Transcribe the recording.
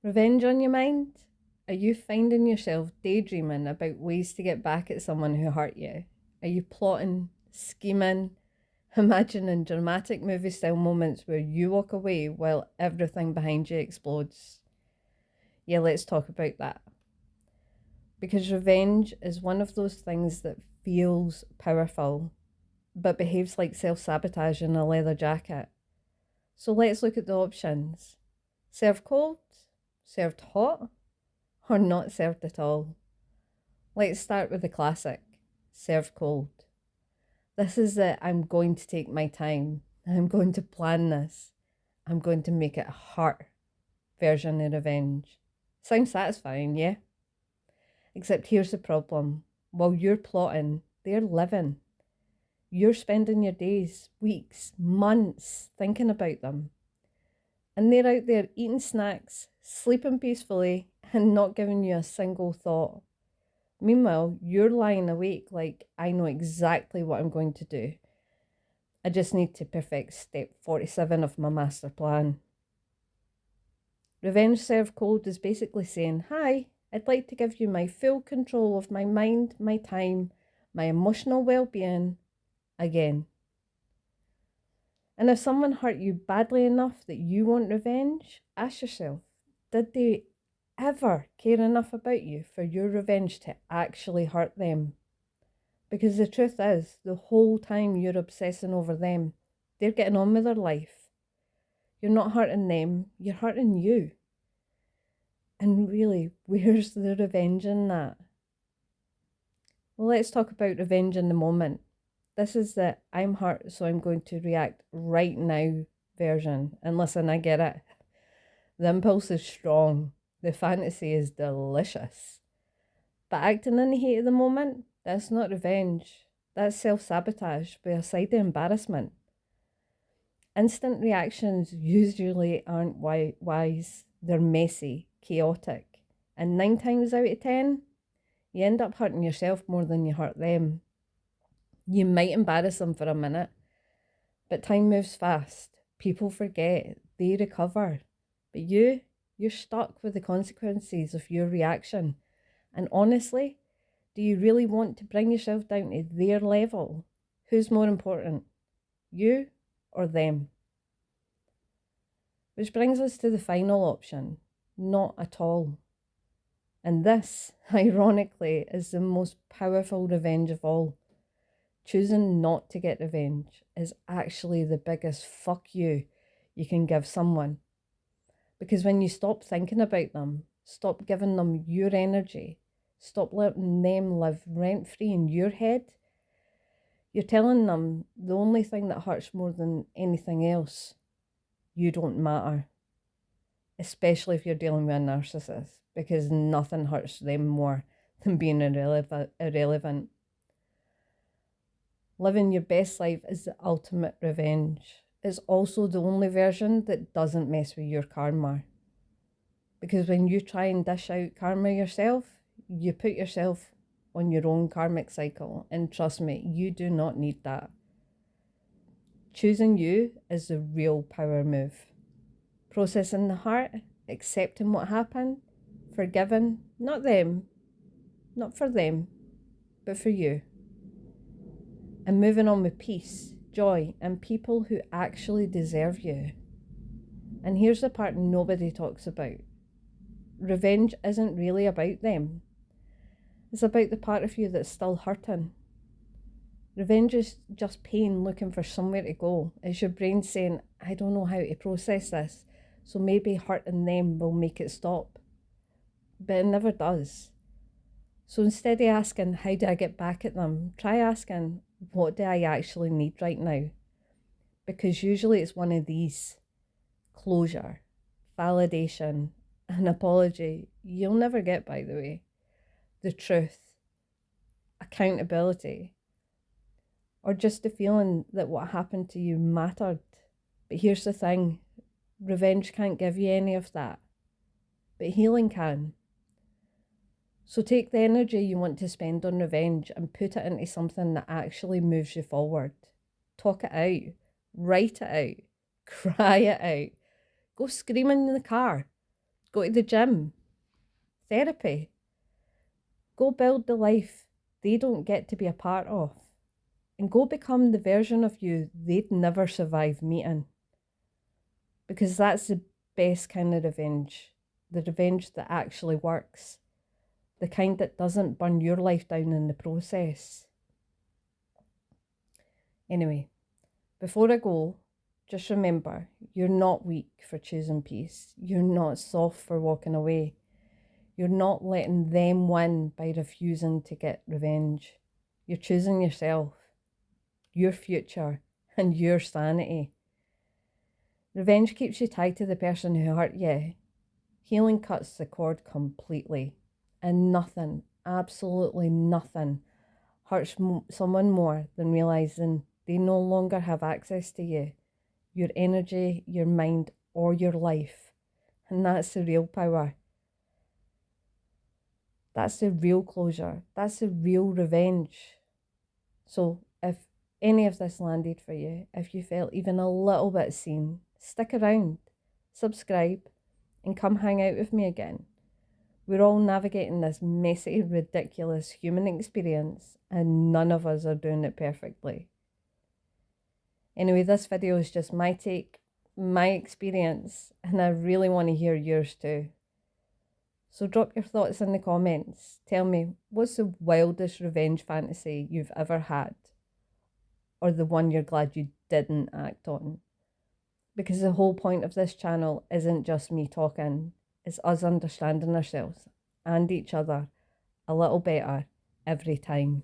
Revenge on your mind? Are you finding yourself daydreaming about ways to get back at someone who hurt you? Are you plotting, scheming, imagining dramatic movie style moments where you walk away while everything behind you explodes? Yeah, let's talk about that. Because revenge is one of those things that feels powerful, but behaves like self sabotage in a leather jacket. So let's look at the options: served cold, served hot, or not served at all. Let's start with the classic: served cold. This is that I'm going to take my time, I'm going to plan this, I'm going to make it hurt version of revenge. Sounds satisfying, yeah? Except here's the problem: while you're plotting, they're living. You're spending your days, weeks, months thinking about them. And they're out there eating snacks, sleeping peacefully, and not giving you a single thought. Meanwhile, you're lying awake like, I know exactly what I'm going to do. I just need to perfect step 47 of my master plan. Revenge served cold is basically saying, hi, I'd like to give you my full control of my mind, my time, my emotional well-being again. And if someone hurt you badly enough that you want revenge, ask yourself, did they ever care enough about you for your revenge to actually hurt them? Because the truth is, the whole time you're obsessing over them, they're getting on with their life. You're not hurting them, you're hurting you. And really, where's the revenge in that? Well, let's talk about revenge in the moment. This is the I'm hurt, so I'm going to react right now version. And listen, I get it. The impulse is strong. The fantasy is delicious. But acting in the heat of the moment, that's not revenge. That's self-sabotage with a side of embarrassment. Instant reactions usually aren't wise. They're messy, chaotic. And 9 times out of 10, you end up hurting yourself more than you hurt them. You might embarrass them for a minute, but time moves fast. People forget, they recover. But you're stuck with the consequences of your reaction. And honestly, do you really want to bring yourself down to their level? Who's more important, you or them? Which brings us to the final option: not at all. And this, ironically, is the most powerful revenge of all. Choosing not to get revenge is actually the biggest fuck you can give someone. Because when you stop thinking about them, stop giving them your energy, stop letting them live rent-free in your head, you're telling them the only thing that hurts more than anything else: you don't matter. Especially if you're dealing with a narcissist, because nothing hurts them more than being irrelevant. Living your best life is the ultimate revenge. It's also the only version that doesn't mess with your karma. Because when you try and dish out karma yourself, you put yourself on your own karmic cycle. And trust me, you do not need that. Choosing you is the real power move. Processing the heart, accepting what happened, forgiving, not them, not for them, but for you. And moving on with peace, joy, and people who actually deserve you. And here's the part nobody talks about. Revenge isn't really about them. It's about the part of you that's still hurting. Revenge is just pain looking for somewhere to go. It's your brain saying, I don't know how to process this, so maybe hurting them will make it stop. But it never does. So instead of asking, how do I get back at them? Try asking, what do I actually need right now? Because usually it's one of these: closure, validation, an apology you'll never get, by the way, the truth, accountability, or just the feeling that what happened to you mattered. But here's the thing: revenge can't give you any of that, but healing can. So take the energy you want to spend on revenge and put it into something that actually moves you forward. Talk it out, write it out, cry it out, go screaming in the car, Go to the gym, therapy. Go build the life they don't get to be a part of. And go become the version of you they'd never survive meeting. Because that's the best kind of revenge. The revenge that actually works. The kind that doesn't burn your life down in the process. Anyway, before I go, just remember, you're not weak for choosing peace. You're not soft for walking away. You're not letting them win by refusing to get revenge. You're choosing yourself, your future, and your sanity. Revenge keeps you tied to the person who hurt you. Healing cuts the cord completely. And nothing, absolutely nothing, hurts someone more than realising they no longer have access to you, your energy, your mind, or your life. And that's the real power. That's the real closure. That's the real revenge. So if any of this landed for you, if you felt even a little bit seen, stick around, subscribe, and come hang out with me again. We're all navigating this messy, ridiculous human experience, and none of us are doing it perfectly. Anyway, this video is just my take, my experience, and I really want to hear yours too. So drop your thoughts in the comments. Tell me, what's the wildest revenge fantasy you've ever had? Or the one you're glad you didn't act on? Because the whole point of this channel isn't just me talking. It's us understanding ourselves and each other a little better every time.